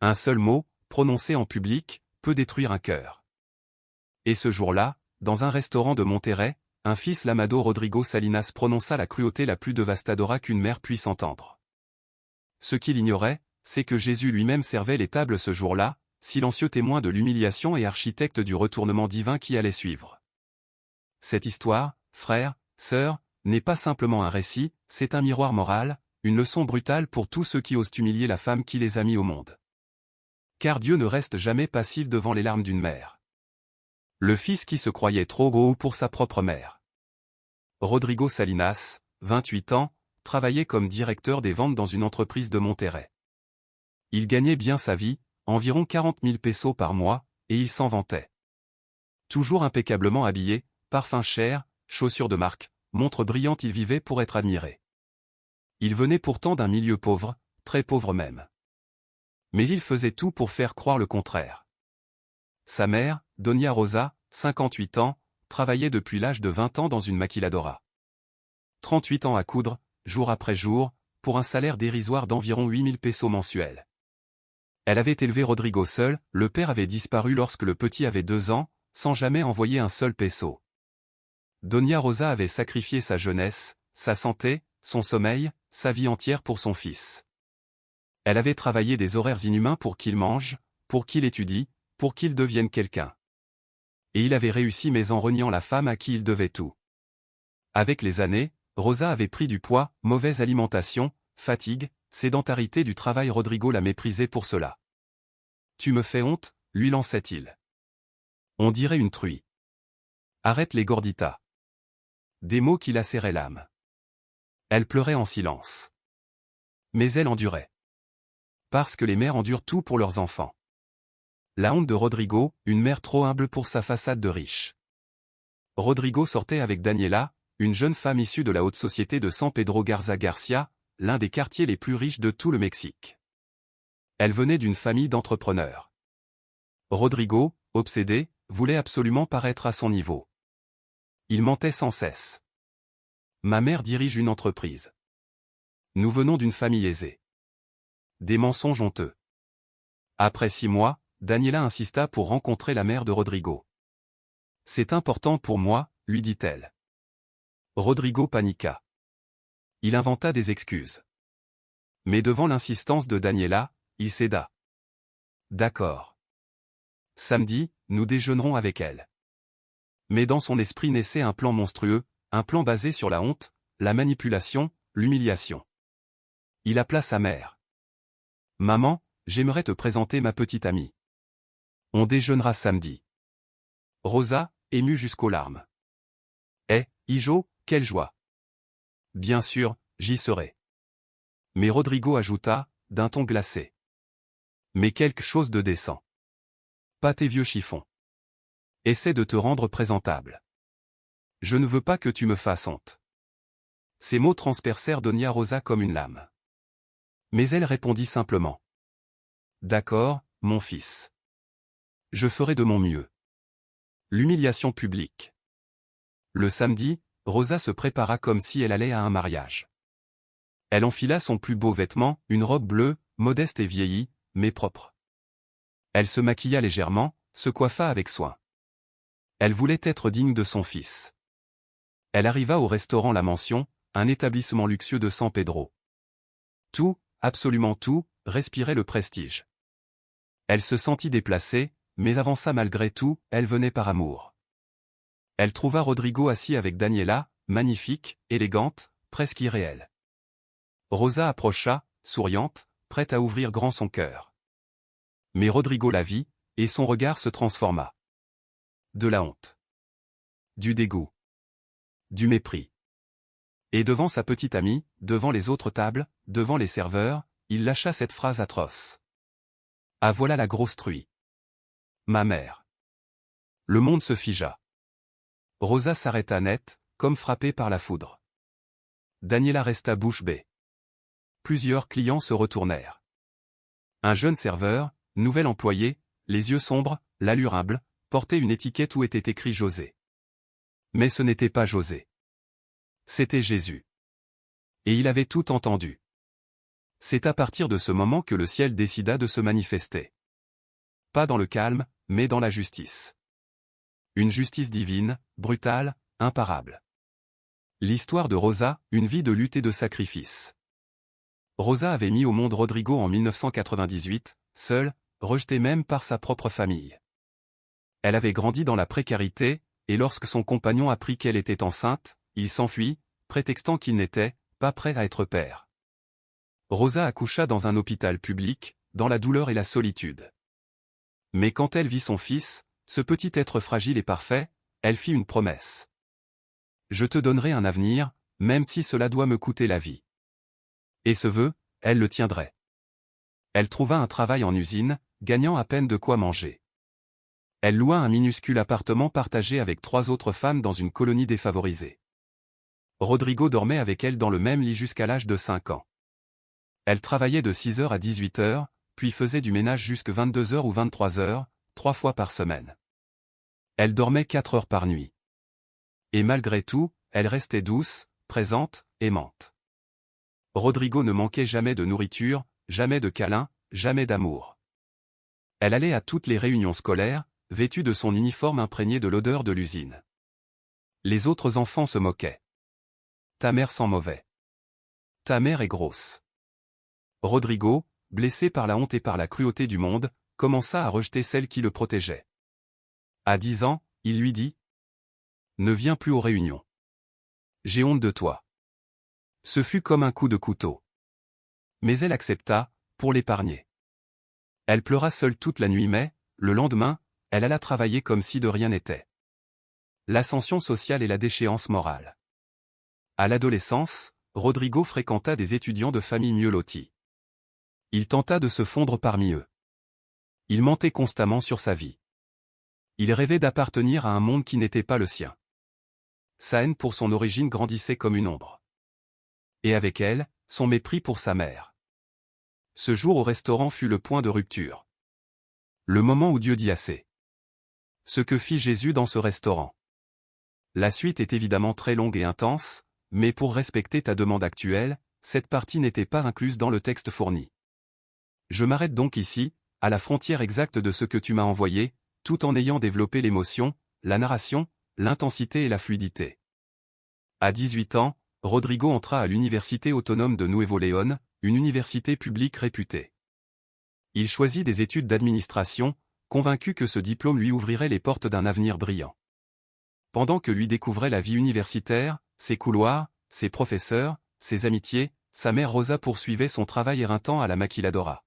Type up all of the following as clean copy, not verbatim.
Un seul mot, prononcé en public, peut détruire un cœur. Et ce jour-là, dans un restaurant de Monterrey, un fils l'Amado Rodrigo Salinas prononça la cruauté la plus dévastatrice qu'une mère puisse entendre. Ce qu'il ignorait, c'est que Jésus lui-même servait les tables ce jour-là, silencieux témoin de l'humiliation et architecte du retournement divin qui allait suivre. Cette histoire, frères, sœurs, n'est pas simplement un récit, c'est un miroir moral, une leçon brutale pour tous ceux qui osent humilier la femme qui les a mis au monde. Car Dieu ne reste jamais passif devant les larmes d'une mère. Le fils qui se croyait trop gros pour sa propre mère. Rodrigo Salinas, 28 ans, travaillait comme directeur des ventes dans une entreprise de Monterrey. Il gagnait bien sa vie, environ 40 000 pesos par mois, et il s'en vantait. Toujours impeccablement habillé, parfum cher, chaussures de marque, montre brillante, il vivait pour être admiré. Il venait pourtant d'un milieu pauvre, très pauvre même. Mais il faisait tout pour faire croire le contraire. Sa mère, Doña Rosa, 58 ans, travaillait depuis l'âge de 20 ans dans une maquiladora. 38 ans à coudre, jour après jour, pour un salaire dérisoire d'environ 8 000 pesos mensuels. Elle avait élevé Rodrigo seul, le père avait disparu lorsque le petit avait 2 ans, sans jamais envoyer un seul peso. Doña Rosa avait sacrifié sa jeunesse, sa santé, son sommeil, sa vie entière pour son fils. Elle avait travaillé des horaires inhumains pour qu'il mange, pour qu'il étudie, pour qu'il devienne quelqu'un. Et il avait réussi mais en reniant la femme à qui il devait tout. Avec les années, Rosa avait pris du poids, mauvaise alimentation, fatigue, sédentarité du travail. Rodrigo la méprisait pour cela. « Tu me fais honte », lui lançait-il. « On dirait une truie. Arrête les gorditas. » Des mots qui lacéraient l'âme. Elle pleurait en silence. Mais elle endurait. Parce que les mères endurent tout pour leurs enfants. La honte de Rodrigo, une mère trop humble pour sa façade de riche. Rodrigo sortait avec Daniela, une jeune femme issue de la haute société de San Pedro Garza Garcia, l'un des quartiers les plus riches de tout le Mexique. Elle venait d'une famille d'entrepreneurs. Rodrigo, obsédé, voulait absolument paraître à son niveau. Il mentait sans cesse. Ma mère dirige une entreprise. Nous venons d'une famille aisée. Des mensonges honteux. Après 6 mois, Daniela insista pour rencontrer la mère de Rodrigo. C'est important pour moi, lui dit-elle. Rodrigo paniqua. Il inventa des excuses. Mais devant l'insistance de Daniela, il céda. D'accord. Samedi, nous déjeunerons avec elle. Mais dans son esprit naissait un plan monstrueux, un plan basé sur la honte, la manipulation, l'humiliation. Il appela sa mère. Maman, j'aimerais te présenter ma petite amie. On déjeunera samedi. Rosa, émue jusqu'aux larmes. Eh, Hijo, quelle joie. Bien sûr, j'y serai. Mais Rodrigo ajouta, d'un ton glacé. Mais quelque chose de décent. Pas tes vieux chiffons. Essaie de te rendre présentable. Je ne veux pas que tu me fasses honte. Ces mots transpercèrent Doña Rosa comme une lame. Mais elle répondit simplement. D'accord, mon fils. Je ferai de mon mieux. L'humiliation publique. Le samedi, Rosa se prépara comme si elle allait à un mariage. Elle enfila son plus beau vêtement, une robe bleue, modeste et vieillie, mais propre. Elle se maquilla légèrement, se coiffa avec soin. Elle voulait être digne de son fils. Elle arriva au restaurant La Mansion, un établissement luxueux de San Pedro. Tout, absolument tout, respirait le prestige. Elle se sentit déplacée, mais avança malgré tout, elle venait par amour. Elle trouva Rodrigo assis avec Daniela, magnifique, élégante, presque irréelle. Rosa approcha, souriante, prête à ouvrir grand son cœur. Mais Rodrigo la vit, et son regard se transforma. De la honte. Du dégoût. Du mépris. Et devant sa petite amie, devant les autres tables, devant les serveurs, il lâcha cette phrase atroce. Ah voilà la grosse truie. Ma mère. Le monde se figea. Rosa s'arrêta net, comme frappée par la foudre. Daniela resta bouche bée. Plusieurs clients se retournèrent. Un jeune serveur, nouvel employé, les yeux sombres, l'allure humble, portait une étiquette où était écrit José. Mais ce n'était pas José. C'était Jésus. Et il avait tout entendu. C'est à partir de ce moment que le ciel décida de se manifester. Pas dans le calme, mais dans la justice. Une justice divine, brutale, imparable. L'histoire de Rosa, une vie de lutte et de sacrifice. Rosa avait mis au monde Rodrigo en 1998, seule, rejetée même par sa propre famille. Elle avait grandi dans la précarité, et lorsque son compagnon apprit qu'elle était enceinte, il s'enfuit, prétextant qu'il n'était pas prêt à être père. Rosa accoucha dans un hôpital public, dans la douleur et la solitude. Mais quand elle vit son fils, ce petit être fragile et parfait, elle fit une promesse. « Je te donnerai un avenir, même si cela doit me coûter la vie. » Et ce vœu, elle le tiendrait. Elle trouva un travail en usine, gagnant à peine de quoi manger. Elle loua un minuscule appartement partagé avec 3 autres femmes dans une colonie défavorisée. Rodrigo dormait avec elle dans le même lit jusqu'à l'âge de 5 ans. Elle travaillait de 6h à 18h, puis faisait du ménage jusqu'à 22h ou 23h, 3 fois par semaine. Elle dormait 4 heures par nuit. Et malgré tout, elle restait douce, présente, aimante. Rodrigo ne manquait jamais de nourriture, jamais de câlins, jamais d'amour. Elle allait à toutes les réunions scolaires, vêtue de son uniforme imprégné de l'odeur de l'usine. Les autres enfants se moquaient. « Ta mère sent mauvais. Ta mère est grosse. » Rodrigo, blessé par la honte et par la cruauté du monde, commença à rejeter celle qui le protégeait. À 10 ans, il lui dit « Ne viens plus aux réunions. J'ai honte de toi. » Ce fut comme un coup de couteau. Mais elle accepta, pour l'épargner. Elle pleura seule toute la nuit mais, le lendemain, elle alla travailler comme si de rien n'était. L'ascension sociale et la déchéance morale. À l'adolescence, Rodrigo fréquenta des étudiants de familles mieux loties. Il tenta de se fondre parmi eux. Il mentait constamment sur sa vie. Il rêvait d'appartenir à un monde qui n'était pas le sien. Sa haine pour son origine grandissait comme une ombre. Et avec elle, son mépris pour sa mère. Ce jour au restaurant fut le point de rupture. Le moment où Dieu dit assez. Ce que fit Jésus dans ce restaurant. La suite est évidemment très longue et intense, mais pour respecter ta demande actuelle, cette partie n'était pas incluse dans le texte fourni. Je m'arrête donc ici, à la frontière exacte de ce que tu m'as envoyé, tout en ayant développé l'émotion, la narration, l'intensité et la fluidité. À 18 ans, Rodrigo entra à l'Université autonome de Nuevo León, une université publique réputée. Il choisit des études d'administration, convaincu que ce diplôme lui ouvrirait les portes d'un avenir brillant. Pendant que lui découvrait la vie universitaire, ses couloirs, ses professeurs, ses amitiés, sa mère Rosa poursuivait son travail éreintant à la maquiladora.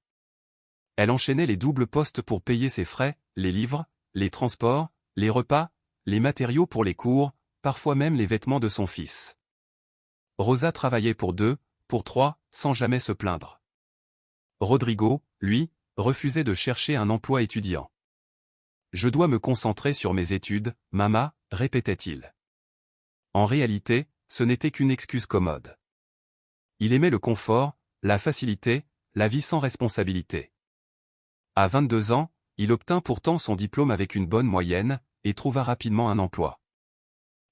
Elle enchaînait les doubles postes pour payer ses frais, les livres, les transports, les repas, les matériaux pour les cours, parfois même les vêtements de son fils. Rosa travaillait pour 2, pour 3, sans jamais se plaindre. Rodrigo, lui, refusait de chercher un emploi étudiant. « Je dois me concentrer sur mes études, maman », répétait-il. En réalité, ce n'était qu'une excuse commode. Il aimait le confort, la facilité, la vie sans responsabilité. À 22 ans, il obtint pourtant son diplôme avec une bonne moyenne, et trouva rapidement un emploi.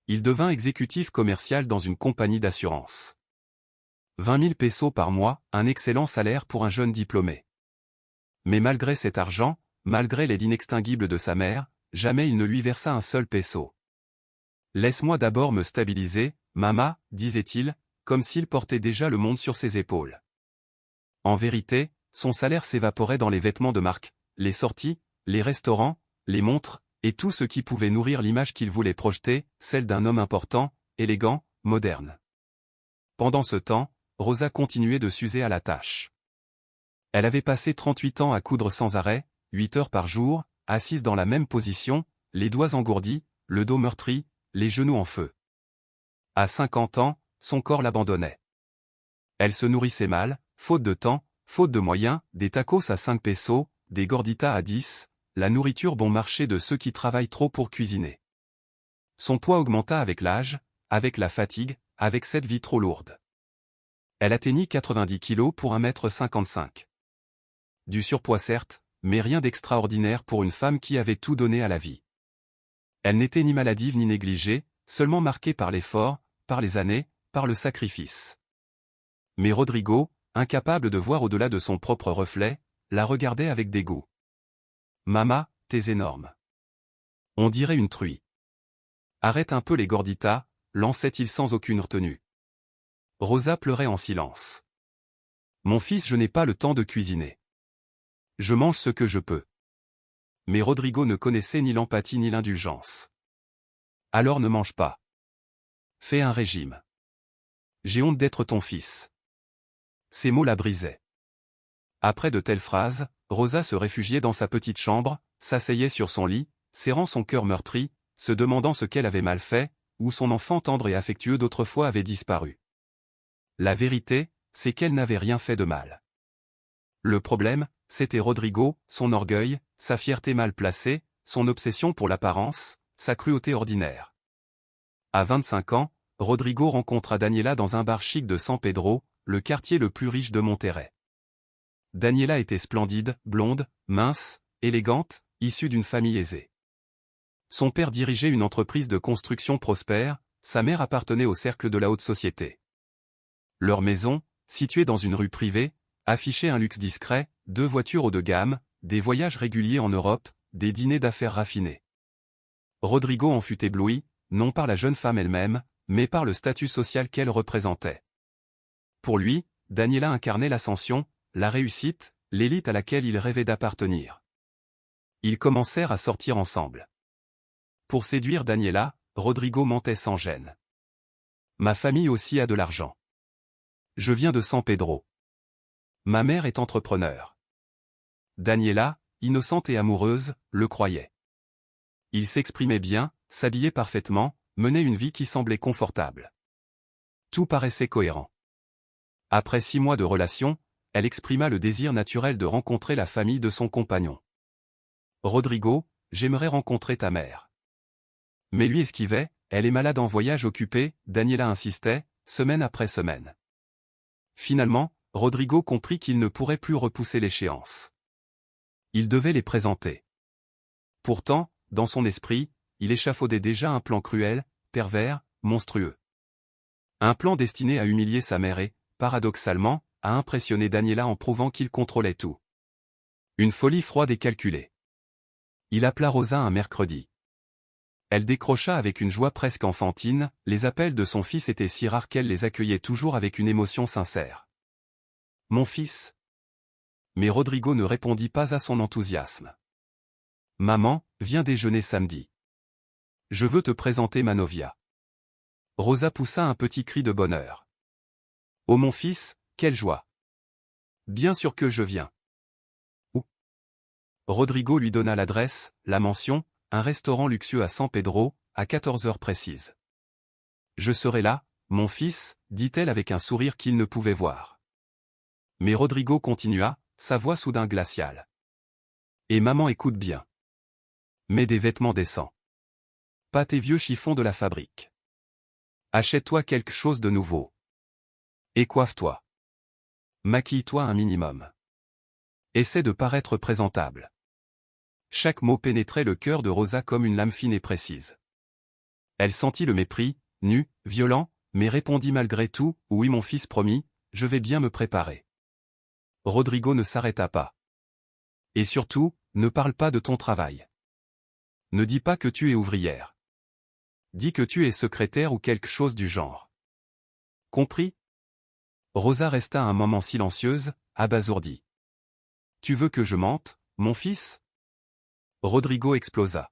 Il devint exécutif commercial dans une compagnie d'assurance. 20 000 pesos par mois, un excellent salaire pour un jeune diplômé. Mais malgré cet argent, malgré l'aide inextinguible de sa mère, jamais il ne lui versa un seul peso. « Laisse-moi d'abord me stabiliser, maman, disait-il, comme s'il portait déjà le monde sur ses épaules. En vérité, son salaire s'évaporait dans les vêtements de marque, les sorties, les restaurants, les montres, et tout ce qui pouvait nourrir l'image qu'il voulait projeter, celle d'un homme important, élégant, moderne. Pendant ce temps, Rosa continuait de s'user à la tâche. Elle avait passé 38 ans à coudre sans arrêt, 8 heures par jour, assise dans la même position, les doigts engourdis, le dos meurtri, les genoux en feu. À 50 ans, son corps l'abandonnait. Elle se nourrissait mal, faute de temps, faute de moyens, des tacos à 5 pesos, des gorditas à 10, la nourriture bon marché de ceux qui travaillent trop pour cuisiner. Son poids augmenta avec l'âge, avec la fatigue, avec cette vie trop lourde. Elle atteignit 90 kilos pour 1,55 m. Du surpoids certes, mais rien d'extraordinaire pour une femme qui avait tout donné à la vie. Elle n'était ni maladive ni négligée, seulement marquée par l'effort, par les années, par le sacrifice. Mais Rodrigo, incapable de voir au-delà de son propre reflet, la regardait avec dégoût. « Mama, t'es énorme. On dirait une truie. Arrête un peu les gorditas, lançait-il sans aucune retenue. Rosa pleurait en silence. Mon fils, je n'ai pas le temps de cuisiner. Je mange ce que je peux. Mais Rodrigo ne connaissait ni l'empathie ni l'indulgence. Alors ne mange pas. Fais un régime. J'ai honte d'être ton fils. Ces mots la brisaient. Après de telles phrases, Rosa se réfugiait dans sa petite chambre, s'asseyait sur son lit, serrant son cœur meurtri, se demandant ce qu'elle avait mal fait, où son enfant tendre et affectueux d'autrefois avait disparu. La vérité, c'est qu'elle n'avait rien fait de mal. Le problème, c'était Rodrigo, son orgueil, sa fierté mal placée, son obsession pour l'apparence, sa cruauté ordinaire. À 25 ans, Rodrigo rencontra Daniela dans un bar chic de San Pedro, le quartier le plus riche de Monterrey. Daniela était splendide, blonde, mince, élégante, issue d'une famille aisée. Son père dirigeait une entreprise de construction prospère, sa mère appartenait au cercle de la haute société. Leur maison, située dans une rue privée, affichait un luxe discret, 2 voitures haut de gamme, des voyages réguliers en Europe, des dîners d'affaires raffinés. Rodrigo en fut ébloui, non par la jeune femme elle-même, mais par le statut social qu'elle représentait. Pour lui, Daniela incarnait l'ascension, la réussite, l'élite à laquelle il rêvait d'appartenir. Ils commencèrent à sortir ensemble. Pour séduire Daniela, Rodrigo mentait sans gêne. Ma famille aussi a de l'argent. Je viens de San Pedro. Ma mère est entrepreneur. Daniela, innocente et amoureuse, le croyait. Il s'exprimait bien, s'habillait parfaitement, menait une vie qui semblait confortable. Tout paraissait cohérent. Après 6 mois de relation, elle exprima le désir naturel de rencontrer la famille de son compagnon. Rodrigo, j'aimerais rencontrer ta mère. Mais lui esquivait, elle est malade en voyage occupé, Daniela insistait, semaine après semaine. Finalement, Rodrigo comprit qu'il ne pourrait plus repousser l'échéance. Il devait les présenter. Pourtant, dans son esprit, il échafaudait déjà un plan cruel, pervers, monstrueux. Un plan destiné à humilier sa mère et, paradoxalement, à impressionner Daniela en prouvant qu'il contrôlait tout. Une folie froide et calculée. Il appela Rosa un mercredi. Elle décrocha avec une joie presque enfantine, les appels de son fils étaient si rares qu'elle les accueillait toujours avec une émotion sincère. « Mon fils ?» Mais Rodrigo ne répondit pas à son enthousiasme. « Maman, viens déjeuner samedi. Je veux te présenter ma novia. » Rosa poussa un petit cri de bonheur. « Oh mon fils, quelle joie! Bien sûr que je viens. » Où ? Rodrigo lui donna l'adresse, la mention, un restaurant luxueux à San Pedro, à 14 heures précises. « Je serai là, mon fils, » dit-elle avec un sourire qu'il ne pouvait voir. Mais Rodrigo continua, sa voix soudain glaciale. « Et maman écoute bien. Mets des vêtements décents. Pas tes vieux chiffons de la fabrique. Achète-toi quelque chose de nouveau. Et coiffe-toi. Maquille-toi un minimum. Essaie de paraître présentable. » Chaque mot pénétrait le cœur de Rosa comme une lame fine et précise. Elle sentit le mépris, nu, violent, mais répondit malgré tout, « Oui mon fils promis, je vais bien me préparer. » Rodrigo ne s'arrêta pas. « Et surtout, ne parle pas de ton travail. Ne dis pas que tu es ouvrière. Dis que tu es secrétaire ou quelque chose du genre. Compris ?» Rosa resta un moment silencieuse, abasourdie. « Tu veux que je mente, mon fils ?» Rodrigo explosa.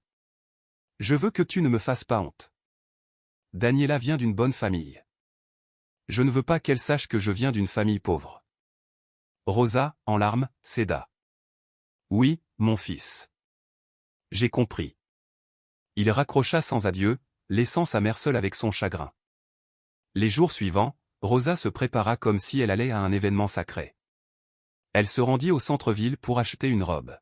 « Je veux que tu ne me fasses pas honte. Daniela vient d'une bonne famille. Je ne veux pas qu'elle sache que je viens d'une famille pauvre. » Rosa, en larmes, céda. « Oui, mon fils. J'ai compris. » Il raccrocha sans adieu, laissant sa mère seule avec son chagrin. Les jours suivants, Rosa se prépara comme si elle allait à un événement sacré. Elle se rendit au centre-ville pour acheter une robe.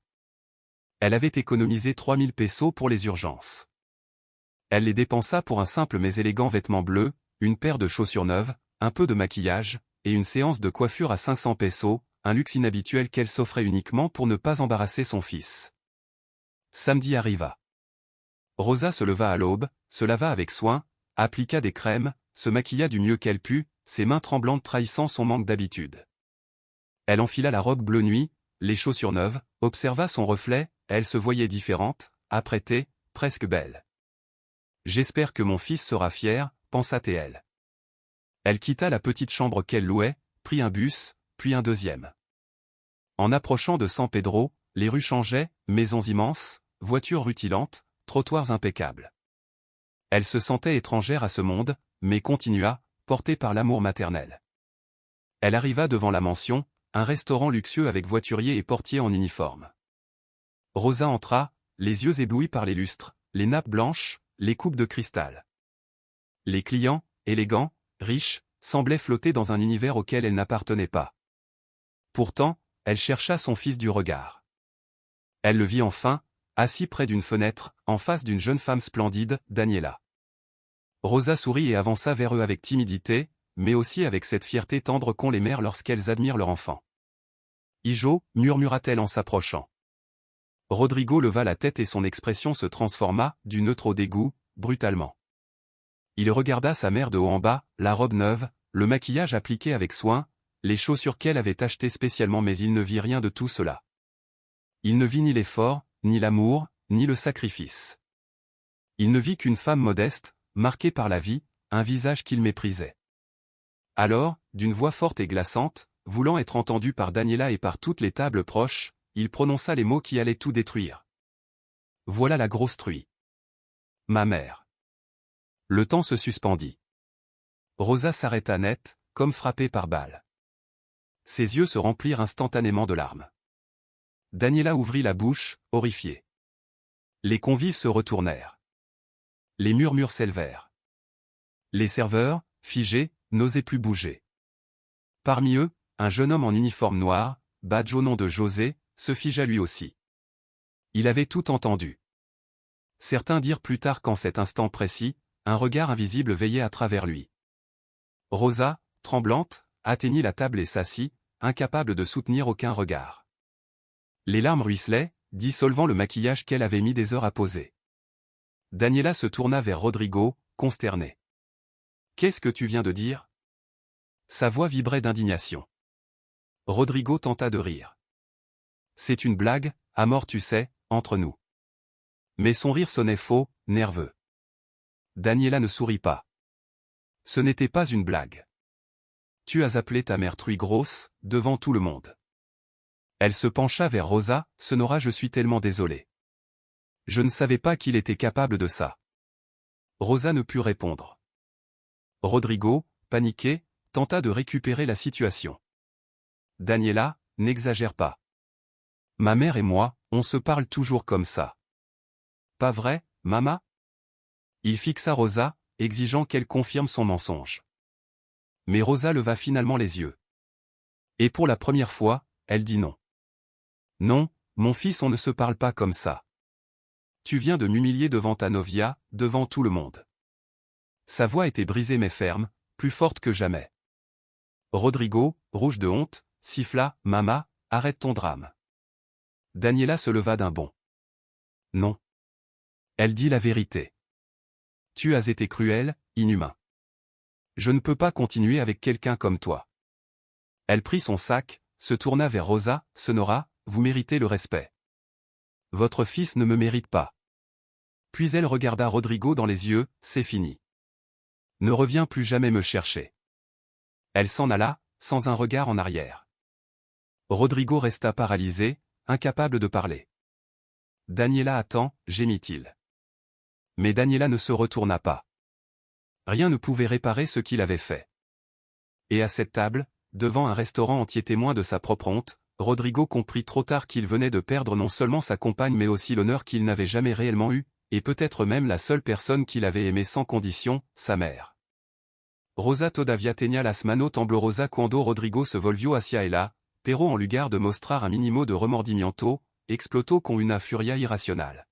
Elle avait économisé 3000 pesos pour les urgences. Elle les dépensa pour un simple mais élégant vêtement bleu, une paire de chaussures neuves, un peu de maquillage, et une séance de coiffure à 500 pesos, un luxe inhabituel qu'elle s'offrait uniquement pour ne pas embarrasser son fils. Samedi arriva. Rosa se leva à l'aube, se lava avec soin, appliqua des crèmes, se maquilla du mieux qu'elle put, ses mains tremblantes trahissant son manque d'habitude. Elle enfila la robe bleu nuit, les chaussures neuves, observa son reflet, elle se voyait différente, apprêtée, presque belle. J'espère que mon fils sera fier, pensa-t-elle. Elle quitta la petite chambre qu'elle louait, prit un bus, puis un deuxième. En approchant de San Pedro, les rues changeaient, maisons immenses, voitures rutilantes, trottoirs impeccables. Elle se sentait étrangère à ce monde, mais continua, portée par l'amour maternel. Elle arriva devant la Mansion, un restaurant luxueux avec voiturier et portier en uniforme. Rosa entra, les yeux éblouis par les lustres, les nappes blanches, les coupes de cristal. Les clients, élégants, riches, semblaient flotter dans un univers auquel elle n'appartenait pas. Pourtant, elle chercha son fils du regard. Elle le vit enfin, assis près d'une fenêtre, en face d'une jeune femme splendide, Daniela. Rosa sourit et avança vers eux avec timidité, mais aussi avec cette fierté tendre qu'ont les mères lorsqu'elles admirent leur enfant. « Hijo » murmura-t-elle en s'approchant. Rodrigo leva la tête et son expression se transforma, du neutre au dégoût, brutalement. Il regarda sa mère de haut en bas, la robe neuve, le maquillage appliqué avec soin, les chaussures qu'elle avait achetées spécialement, mais il ne vit rien de tout cela. Il ne vit ni l'effort, ni l'amour, ni le sacrifice. Il ne vit qu'une femme modeste, marquée par la vie, un visage qu'il méprisait. Alors, d'une voix forte et glaçante, voulant être entendu par Daniela et par toutes les tables proches, il prononça les mots qui allaient tout détruire. « Voilà la grosse truie. Ma mère. » Le temps se suspendit. Rosa s'arrêta net, comme frappée par balle. Ses yeux se remplirent instantanément de larmes. Daniela ouvrit la bouche, horrifiée. Les convives se retournèrent. Les murmures s'élevèrent. Les serveurs, figés, n'osaient plus bouger. Parmi eux, un jeune homme en uniforme noir, badge au nom de José, se figea lui aussi. Il avait tout entendu. Certains dirent plus tard qu'en cet instant précis, un regard invisible veillait à travers lui. Rosa, tremblante, atteignit la table et s'assit, incapable de soutenir aucun regard. Les larmes ruisselaient, dissolvant le maquillage qu'elle avait mis des heures à poser. Daniela se tourna vers Rodrigo, consterné. « Qu'est-ce que tu viens de dire ?» Sa voix vibrait d'indignation. Rodrigo tenta de rire. « C'est une blague, à mort tu sais, entre nous. » Mais son rire sonnait faux, nerveux. Daniela ne sourit pas. « Ce n'était pas une blague. Tu as appelé ta mère truie grosse, devant tout le monde. » Elle se pencha vers Rosa, « Sonora, je suis tellement désolée. Je ne savais pas qu'il était capable de ça. » Rosa ne put répondre. Rodrigo, paniqué, tenta de récupérer la situation. « Daniela, n'exagère pas. Ma mère et moi, on se parle toujours comme ça. »« Pas vrai, Mama ?» Il fixa Rosa, exigeant qu'elle confirme son mensonge. Mais Rosa leva finalement les yeux. Et pour la première fois, elle dit non. « Non, mon fils, on ne se parle pas comme ça. Tu viens de m'humilier devant ta novia, devant tout le monde. » Sa voix était brisée mais ferme, plus forte que jamais. Rodrigo, rouge de honte, siffla, « Mama, arrête ton drame. » Daniela se leva d'un bond. « Non. » Elle dit la vérité. « Tu as été cruel, inhumain. Je ne peux pas continuer avec quelqu'un comme toi. » Elle prit son sac, se tourna vers Rosa, « Sonora, vous méritez le respect. Votre fils ne me mérite pas. » Puis elle regarda Rodrigo dans les yeux, « C'est fini. Ne reviens plus jamais me chercher. » Elle s'en alla, sans un regard en arrière. Rodrigo resta paralysé, incapable de parler. « Daniela attend, » gémit-il. Mais Daniela ne se retourna pas. Rien ne pouvait réparer ce qu'il avait fait. Et à cette table, devant un restaurant entier témoin de sa propre honte, Rodrigo comprit trop tard qu'il venait de perdre non seulement sa compagne mais aussi l'honneur qu'il n'avait jamais réellement eu, et peut-être même la seule personne qu'il avait aimée sans condition, sa mère. Rosa todavia tegna las manos temblorosa quando Rodrigo se volvió hacia ella, pero en lugar de mostrar un minimo de remordimiento, explotó con una furia irracional.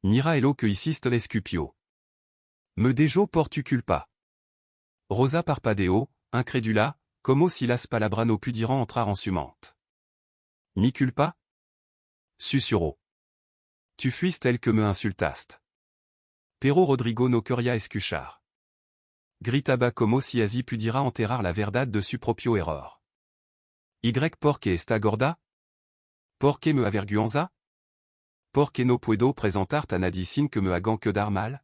Mira ello que hiciste l'escupio. Me dejo por tu culpa. Rosa parpadeó, incrédula, como si las palabras no pudieran entrar en su mente. Mi culpa? Susurró. Tu fuiste tel que me insultaste. Pero Rodrigo no quería escuchar. Gritaba como si así pudiera enterrar la verdad de su propio error. Y porque esta gorda? Porque me avergüenza? Porque no puedo presentar tan nadicine que me hagan quedar mal?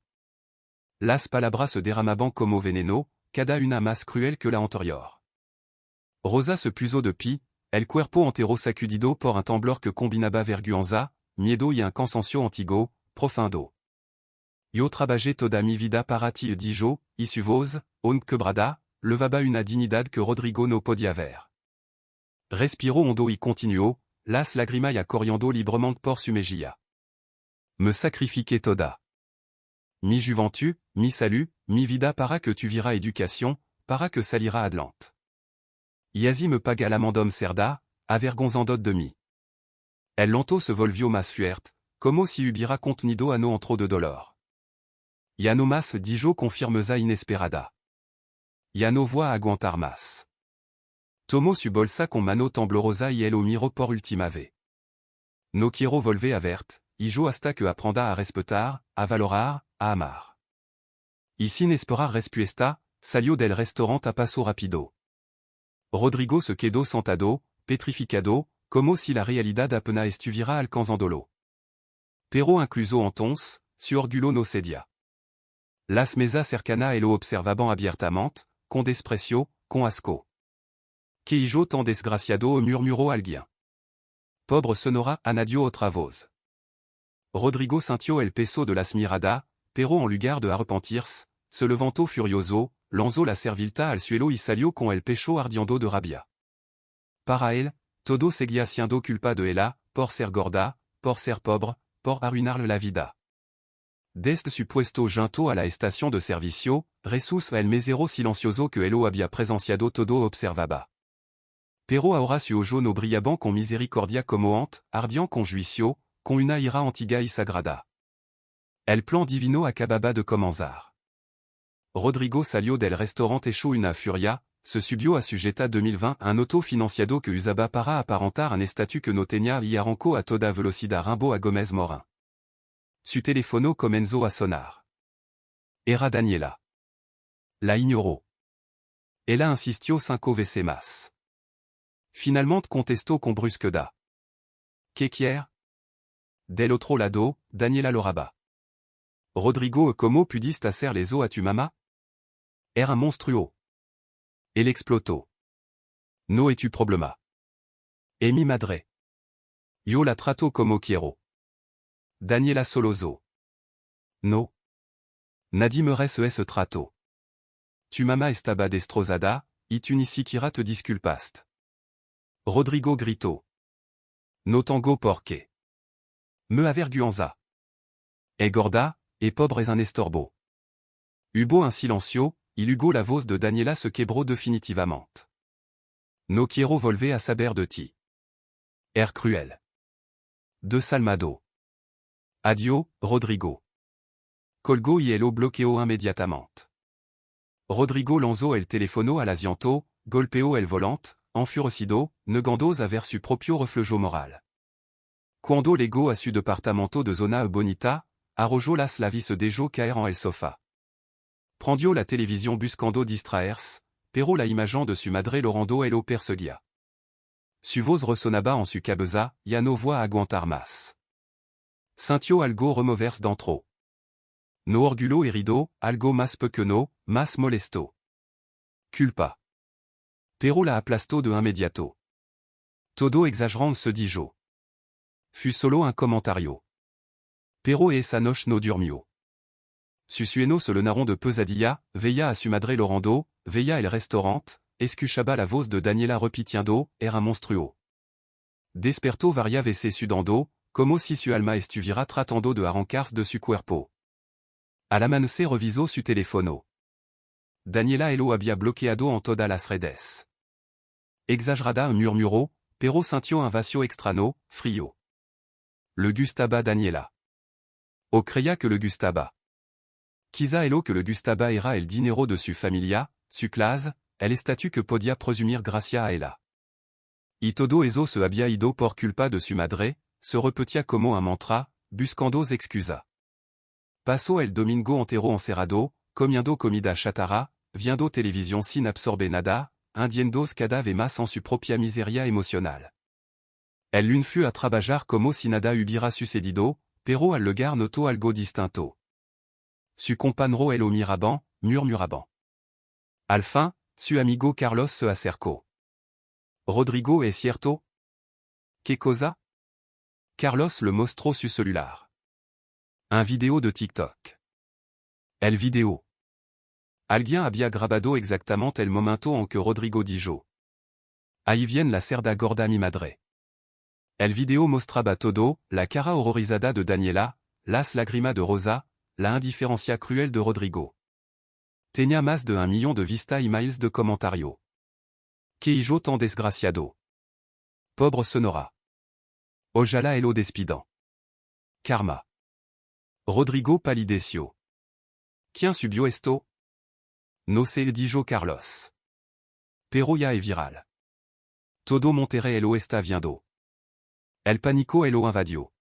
Las palabras se derramaban como veneno, cada una más cruel que la anterior. Rosa se puso de pie, el cuerpo entero sacudido por un temblor que combinaba vergüenza, miedo y un cansancio antigo, profundo. Yo trabajé toda mi vida para ti dijo, y su voz, aun quebrada, levaba una dignidad que Rodrigo no podía ver. Respiró hondo y continuó, las lagrimas corriendo librement por su mejilla. Me sacrifiqué toda. Mi juventud, mi salut, mi vida para que tu vira éducation, para que salira adelante. Y así me paga la mandom cerda, avergonzando de mí. El lento se volvió más fuerte, como si hubiera contenido a no entro de dolor. Ya no más dijo con firmeza inesperada. Ya no voy a aguantar más. Tomó su bolsa con mano temblorosa y el miro por última vez. No quiero volver a verte, y yo hasta que aprenda a respetar, a valorar, a amar. Y sin esperar respuesta, salió del restaurant a paso rápido. Rodrigo se quedó sentado, petrificado, como si la realidad apenas estuviera alcanzándolo. Pero incluso entonces, su orgullo no cedía. Las mesas cercanas lo observaban abiertamente, con desprecio, con asco. Que yo tan desgraciado murmuró alguien. Pobre sonora anadio otra voz. Rodrigo sintió el peso de las mirada, pero en lugar de arrepentirse, se levantó furioso, lanzó la servilta al suelo y salió con el pecho ardiendo de rabia. Para él, todo seguía siendo culpa de ella, por ser gorda, por ser pobre, por arruinarle la vida. Desde su puesto junto a la estación de servicio, resus el mesero silencioso que elo había presenciado todo observaba. Pero ahora su ojo no brillaban con misericordia como antes, ardiant con juicio, con una ira antiga y sagrada. El plan divino acababa de comenzar. Rodrigo salió del restaurant hecho una furia, se subió a su Jetta 2020 un auto financiado que usaba para aparentar un estatus que no tenía y arrancó a toda velocidad rumbo a Gómez Morín. Su teléfono comenzó a sonar. Era Daniela. La ignoró. Ella insistió 5 veces más. Finalmente contestó con brusquedad. ¿Qué quiere? Del otro lado, Daniela lo rabat. Rodrigo, ¿cómo pudiste hacer eso a tu mamá? Era monstruo. El explotó. No es tu problema. Es mi madre. Yo la trato como quiero. Daniela Soloso. No. Nadie merece ese trato. Tu mamá estaba destrozada, y tu ni siquiera te disculpaste. Rodrigo gritó. No tengo por qué. Me avergüenza. Es gorda, et pobre es un estorbo. Hubo un silencio, y luego la voz de Daniela se quebró definitivamente. No quiero volver a saber de ti. Cruel. De Salmado. Adiós, Rodrigo. Colgó y lo bloqueó inmediatamente. Rodrigo lanzó el teléfono al asiento, golpeó el volante, enfurecido, negando a ver su propio reflejo moral. Cuando llegó a su departamento de zona bonita, arrojó las llaves y se dejó caer en el sofá. Prendió la televisión buscando distraerse, pero la imagen de su madre lo rando lo perseguía. Su voz resonaba en su cabeza, ya no voy a aguantar más. Sintió algo removerse dentro. No orgullo herido, algo más pequeño, más molesto. Culpa. Pero la aplastó de inmediato. Todo exagerando se dijo. Fut solo un comentario. Pero esa noche no durmió. Su sueño se llenaron de pesadilla, veía a su madre lo rando, veía el restaurant, escuchaba la voz de Daniela repitiendo, era monstruo. Despertó varias veces sudando, como si su alma estuviera tratando de arrancarse de su cuerpo. Al amanecer revisó su teléfono. Daniela lo había bloqueado en todas las redes. Exagerada murmuró, pero sintió un vacío extraño, frío. Le gustaba Daniela. O creía que le gustaba. Quizá elo que le gustaba era el dinero de su familia, su clase, el estatus que podía presumir gracias a ella. Y todo eso se había ido por culpa de su madre, se repetía como un mantra, buscando excusa. Pasó el domingo entero encerrado, comiendo comida chatarra, viendo televisión sin absorber nada, indiendos cada vez más en su propia miseria emocional. El lune fut a trabajar como si nada hubiera sucedido, pero al lugar notó algo distinto. Su compañero lo miraban, murmuraban. Al fin, su amigo Carlos se acercó. Rodrigo es cierto? ¿Qué cosa? Carlos le mostró su celular. Un vidéo de TikTok. El vidéo. Alguien había grabado exactamente el momento en que Rodrigo dijo. Ahí viene la cerda gorda mi madre. El vidéo mostraba todo, la cara horrorizada de Daniela, las lágrimas de Rosa, la indiferencia cruel de Rodrigo. Tenía más de 1 million de vistas y miles de comentarios. Que hijo tan desgraciado. Pobre Sonora. Ojala elo despidan. Karma. Rodrigo palideció. ¿Quién subió esto? No sé dijo Carlos. Pero ya es viral. Todo Monterrey elo está viendo. El pánico elo invadió.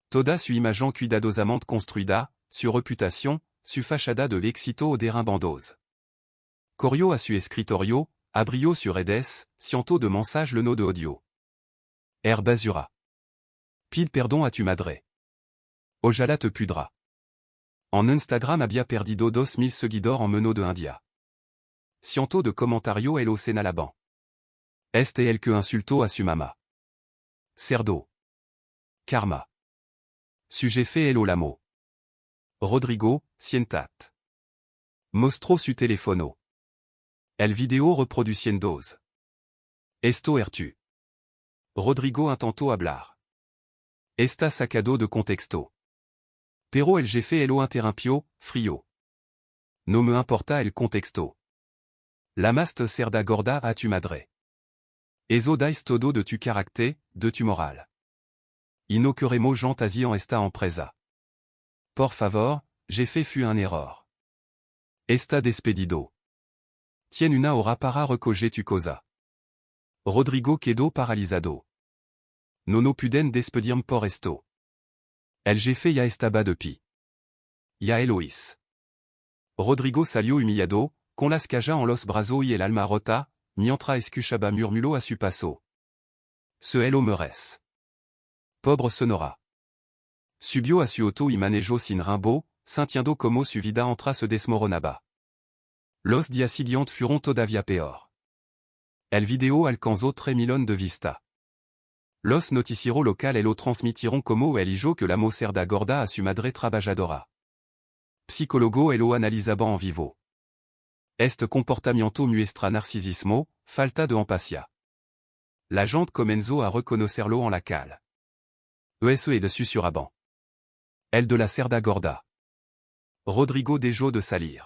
Toda su imagen cuidadosamente construida, su reputación, su fachada de éxito o derrimbandos. Corrió a su escritorio, abrió sur redes, ciento de mensajes le no de odio. Basura. Pide perdón a tu madre. Ojala te pudra. En Instagram había perdido 2000 seguidores en menos de un día. Ciento de comentarios elo senalaban. Este el que insultó a su mamá. Cerdo. Karma. Su jefe elo lamo. Rodrigo, sientat. Mostró su teléfono. El vidéo reproduciendos. Esto ertu. Rodrigo intentó hablar. Está sacado de contexto. Pero el jefe elo interrumpió, frío. No me importa el contexto. Llamaste cerda gorda a tu madre. Eso dais todo de tu carácter, de tu moral. Y no queremos gente así en esta empresa. Por favor, jefe fut un error. Está despedido. Tiene una hora para recoger tu cosa. Rodrigo quedó paralizado. No puden despedirme por esto. El jefe ya estaba de pi. Ya Eloís. Rodrigo salió humillado, con las cajas en los brazos y el alma rota, mientras escuchaba murmuló a su paso. Ce elo meres. Pobre Sonora. Subió a su auto y manejó sin rimbo, sintiendo como su vida entra se desmoronaba. Los días siguientes fueron todavía peor. El video alcanzó 3 millones de vistas. Los noticieros locales lo transmitieron como el hijo que la cerda gorda a su madre trabajadora. Psicólogo lo analizaban en vivo. Este comportamiento muestra narcisismo, falta de empatia. La gente comenzó a reconocerlo en la calle. Eso es de susurraban. El de la cerda gorda. Rodrigo dejó de salir.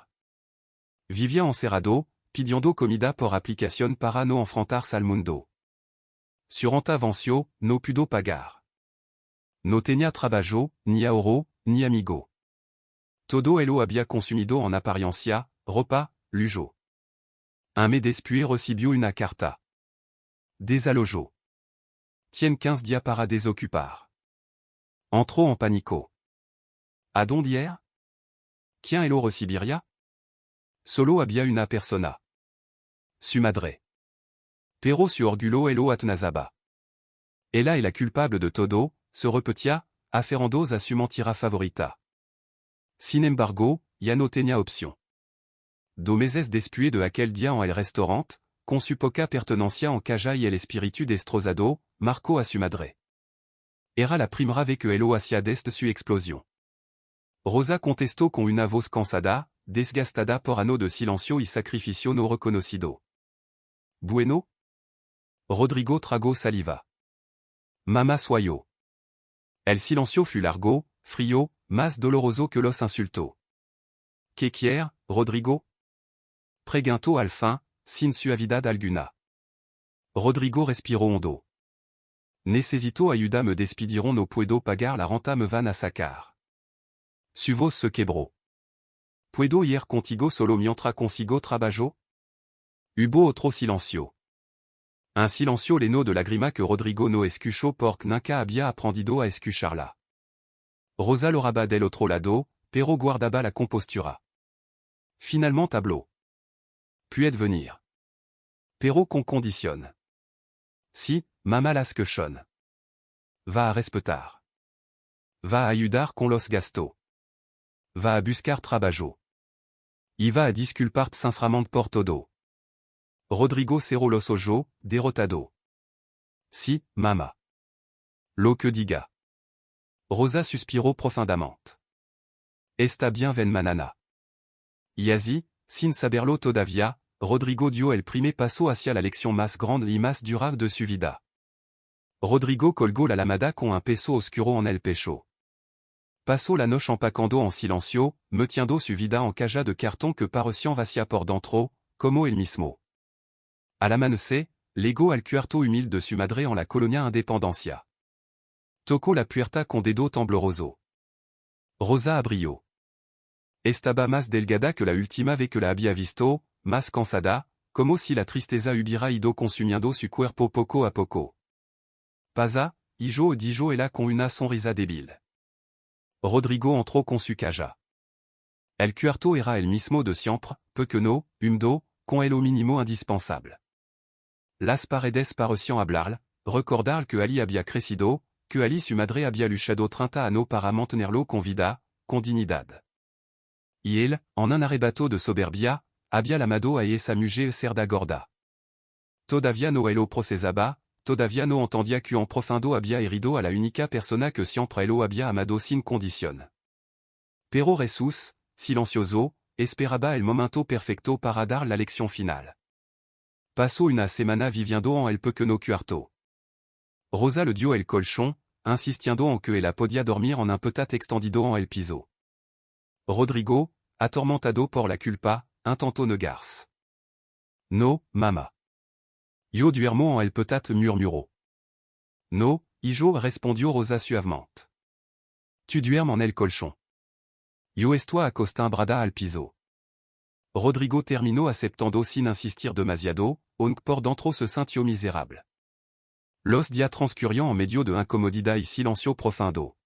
Vivía encerrado, pidiendo comida por aplicación para no enfrentarse al mundo. Su renta venció, no pudo pagar. No tenía trabajo, ni ahorro, ni amigo. Todo elo había consumido en apariencia, ropa, lujo. Un mes después recibió una carta. Desalojo. Tiene 15 días para desocupar. Entró en pánico. ¿A dónde ir? ¿Quién elo recibiría? Solo había una persona. Su madre. Pero su orgullo elo atnazaba. Ella es la culpable de todo, se repetia, aferrandos a su mentira favorita. Sin embargo, ya no tenía opción. 2 meses después de aquel día en el restaurant, con su poca pertenencia en casa y el espíritu destrozado, marcó a su madre. Era la primera vez que elo hacía desde su explosión. Rosa contestó con una voz cansada, desgastada por años de silencio y sacrificio no reconocido. Bueno? Rodrigo tragó saliva. Mamá soyó. El silencio fut largo, frío, más doloroso que los insultos. ¿Qué quiere, Rodrigo? Preguntó al fin, sin suavidad alguna. Rodrigo respiró hondo. Necesito ayuda me despidieron no puedo pagar la renta me van a sacar. Su voz se quebró. ¿Puedo ir contigo solo mientras consigo trabajo? Hubo otro silencio. Un silencio lleno de lágrima que Rodrigo no escuchó porque nunca había aprendido a escucharla. Rosa lo rababa del otro lado, pero guardaba la compostura. Finalement habló. Puis venir. Pero qu'on conditionne. Si, mama las que chon. Va à respetar. Va a ayudar con los gasto. Va a buscar trabajo. Y va a disculpar sinceramente por todo. Rodrigo cerró los ojos, derrotado. Si, mama. Lo que diga. Rosa suspiró profundamente. Está bien ven manana. Y así, sin saberlo todavía, Rodrigo dio el primer paso hacia la lección más grande y más durable de su vida. Rodrigo colgó la lamada con un peso oscuro en el pecho. Pasó la noche empacando en silencio, metiendo su vida en caja de carton que parecían vacía por dentro, como el mismo. Al amanecer, llegó al cuarto humilde de su madre en la colonia Independencia. Tocó la puerta con dedo tembloroso. Rosa abrió. Estaba más delgada que la última vez que la había visto, más cansada, como si la tristeza hubiera ido consumiendo su cuerpo poco a poco. Pasa, dijo ella con una sonrisa débil. Rodrigo entró con su caja. El cuarto era el mismo de siempre, pequeño, húmedo, con el mínimo indispensable. Las paredes parecían hablarle, recordar que Ali había crecido, que Ali su madre había luchado 30 años para mantenerlo con vida, con dignidad. Y él, en un arrebato de soberbia, había amado a esa mujer cerda gorda. Todavía no lo procesaba, todavía no entendía que en profundo había herido a la única persona que siempre lo había amado sin condición. Pero Jesús, silencioso, esperaba el momento perfecto para dar la lección final. Pasó una semana viviendo en el pequeño cuarto. Rosa le dio el colchón, insistiendo en que ella podía dormir en un petit extendido en el piso. Rodrigo, atormentado por la culpa, intentó negarse. No, mama. Yo duermo en el petit murmuró. No, hijo respondió Rosa suavemente. Tu duermes en el colchón. Yo estoy acostumbrada al piso. Rodrigo terminó aceptando sin insistir demasiado, aunque por dentro se sintió miserable. Los días transcurrieron en medio de incomodidad y silencio profundo.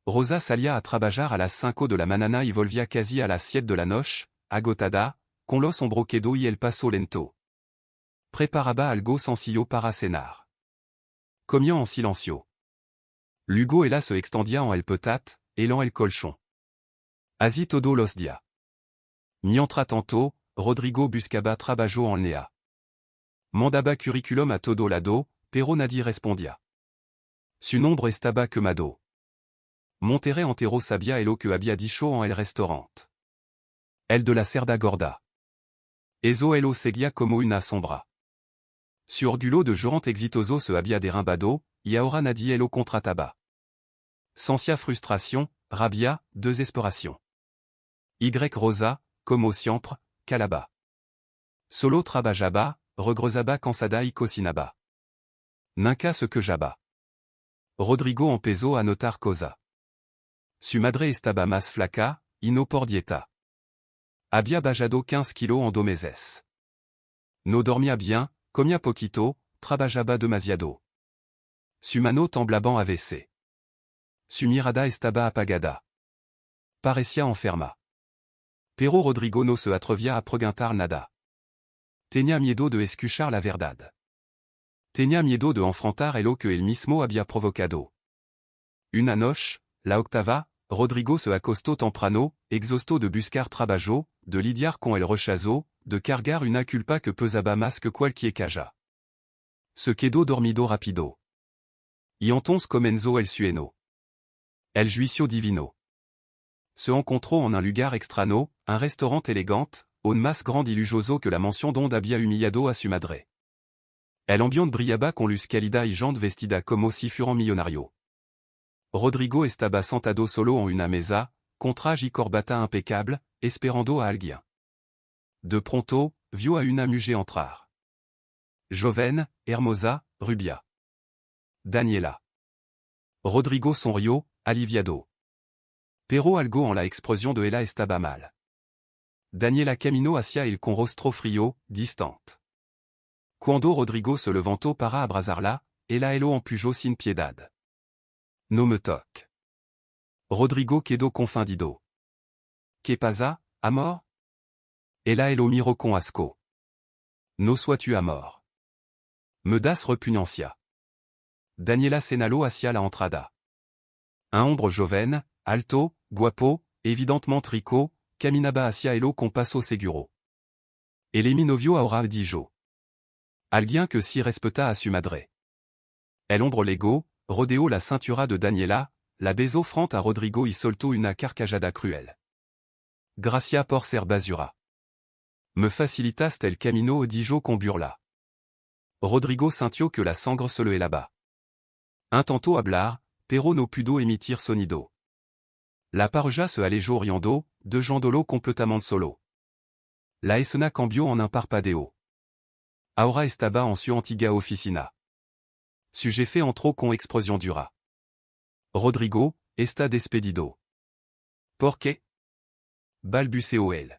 Rosa salía a trabajar a las 5 de la mañana y volvía casi a las 7 de la noche, agotada, con los hombros quedos y el paso lento. Preparaba algo sencillo para cenar. Comió en silencio. Luego ella se extendía en el petit, en el colchón. Así todo los días. Mientras tanto, Rodrigo buscaba trabajo en Lea. Mandaba curriculum a todo lado, pero nadie respondía. Su nombre estaba quemado. Monterrey entero sabía lo que había dicho en el restaurante. El de la cerda gorda. Eso lo seguía como una sombra. Su orgullo de jurante exitoso se había derrumbado, y ahora nadie lo contrataba. Sentia frustración, rabia, desesperación. Y Rosa, como siempre, calaba. Solo trabajaba, regresaba cansada y cocinaba. Nunca se quejaba. Rodrigo empezó a notar cosa. Su madre estaba más flaca, y no por dieta. Había bajado 15 kilos en 2 meses. No dormía bien, comía poquito, trabajaba demasiado. Su mano temblaba a veces. Su mirada estaba apagada. Parecía enferma. Pero Rodrigo no se atrevía a preguntar nada. Tenía miedo de escuchar la verdad. Tenía miedo de enfrentar lo que él mismo había provocado. Una noche, la octava, Rodrigo se acostó temprano, exhausto de buscar trabajo, de lidiar con el rechazo, de cargar una culpa que pesaba más que cualquier caja. Se quedó dormido rapido. Y entonces comenzó el sueño. El juicio divino. Se encontró en un lugar extraño, un restaurant élégant, aún más grande y lujoso que la mansión donde había humillado a su madre. El ambiente brillaba con luz cálida y gente vestida como si fueran millonario. Rodrigo estaba sentado solo en una mesa, con traje y corbata impecable, esperando a alguien. De pronto, vio a una mujer entrar. Joven, hermosa, rubia. Daniela. Rodrigo sonrió, aliviado. Pero algo en la expresión de ella estaba mal. Daniela caminó hacia él con rostro frío, distante. Cuando Rodrigo se levantó para abrazarla, ella lo empujó sin piedad. No me toque. Rodrigo quedó confundido. ¿Qué pasa, amor? Ella lo miró con asco. No sois-tu à mort. Me das repugnancia. Daniela Senalo hacia la entrada. Un hombre joven, alto, guapo, evidentemente rico, caminaba hacia el compasso seguro. Eliminó ahora dijo. Alguien que si respeta a su madre. El hombre lego, rodeó la cintura de Daniela, la besó frente a Rodrigo y soltó una carcajada cruel. Gracia por ser basura. Me facilitaste el camino dijo con burla. Rodrigo sintió que la sangre se le là-bas. Intentó hablar, pero no pudo emitir sonido. La pareja se alejó riendo, dejándolo completamente solo. La escena cambió en un parpadeo. Ahora estaba en su antigua oficina. Su jefe entró con expresión dura. Rodrigo, está despedido. ¿Por qué? Balbuceó él.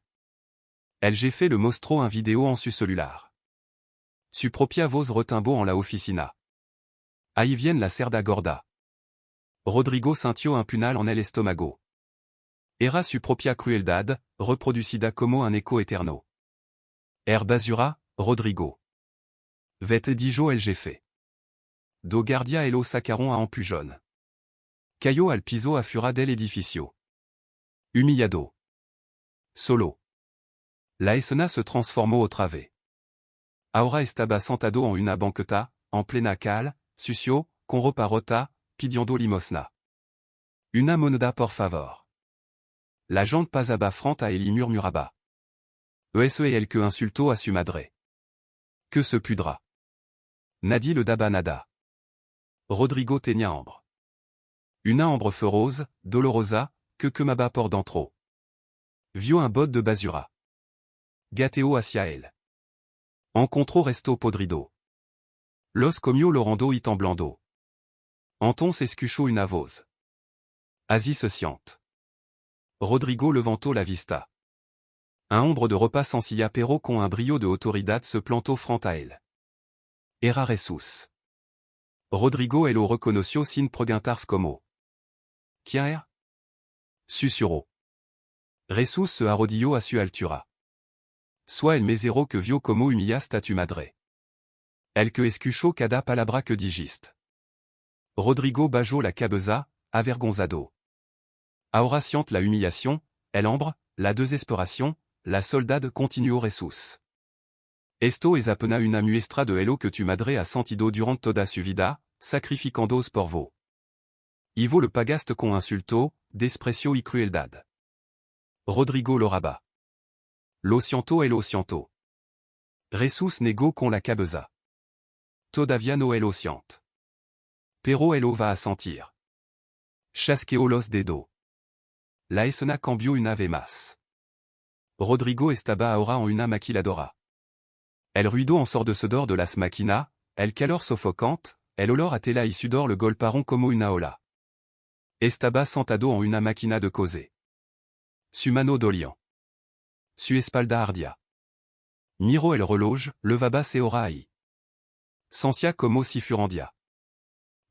El jefe le mostró un vidéo en su celular. Su propia voz retumbó en la oficina. Ahí viene la cerda gorda. Rodrigo sintió un punal en el estómago. Era su propia crueldad, reproducida como un eco eterno. Basura, Rodrigo. Vete dijo el jefe. Do guardia elo sacaron a empujón. Cayó al piso a fura del edificio. Humillado. Solo. La escena se transformó otra vez. Ahora estaba sentado en una banqueta, en plena cal, sucio, con ropa rota, pidiendo limosna. Una moneda por favor. La gente pasaba frente a él y murmuraba. Eso es el que insultó a su madre. Que se pudra. Nadie le daba nada. Rodrigo tenía hambre. Una hambre feroz, dolorosa, que quemaba por dentro. Vio un bot de basura. Gateo hacia él. Encontró resto podrido. Los comió lorando y temblando. Entonces escuchó una voz. Así se siente. Rodrigo levantó la vista. Un hombre de repas sencilla pero con un brillo de autoridad se plantó frente a él. Era Jesús. Rodrigo lo reconoció sin preguntarse como. ¿Quién era? Susurró. Jesús se arrodilló a su altura. Soit el mesero que vio como humillaste a tu madre. El que escuchó cada palabra que dijiste. Rodrigo bajó la cabeza, avergonzado. Ahora siente la humillación, el hambre, la desesperación, la soledad continuó Jesús. Esto es apenas una muestra de lo que tu madre ha sentido durante toda su vida, sacrificándose por vos. Y vos le pagaste con insulto, desprecio y crueldad. Rodrigo lo rabat. Lo siento el lo siento. Jesús negó con la cabeza. Todavía no lo siente. Pero lo va a sentir. Chasqueó los dedos. La escena cambió una vez más. Rodrigo estaba ahora en una maquiladora. El ruido en sort de sudor de las máquinas, el calor sofocante, el olor a tela y sudor le golparon como una ola. Estaba sentado en una máquina de coser. Su mano dolía. Su espalda ardía. Miró el reloj, levaba se hora ahí. Sentia como si furandia.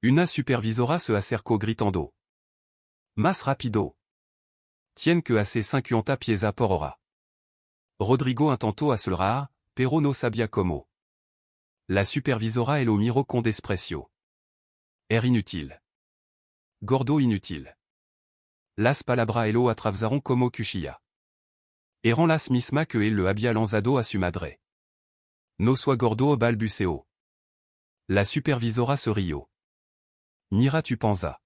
Una supervisora se acercó gritando. Más rápido. Tien que hace 50 pieza por hora. Rodrigo intentó acelerar, pero no sabía cómo. La supervisora lo miró con desprecio. Era inútil. Gordo inútil. Las palabras lo atravesaron como cuchilla. Eran las mismas que él le había lanzado a su madre. No sois gordo balbuceó. La supervisora se rió. Mira tu pensa.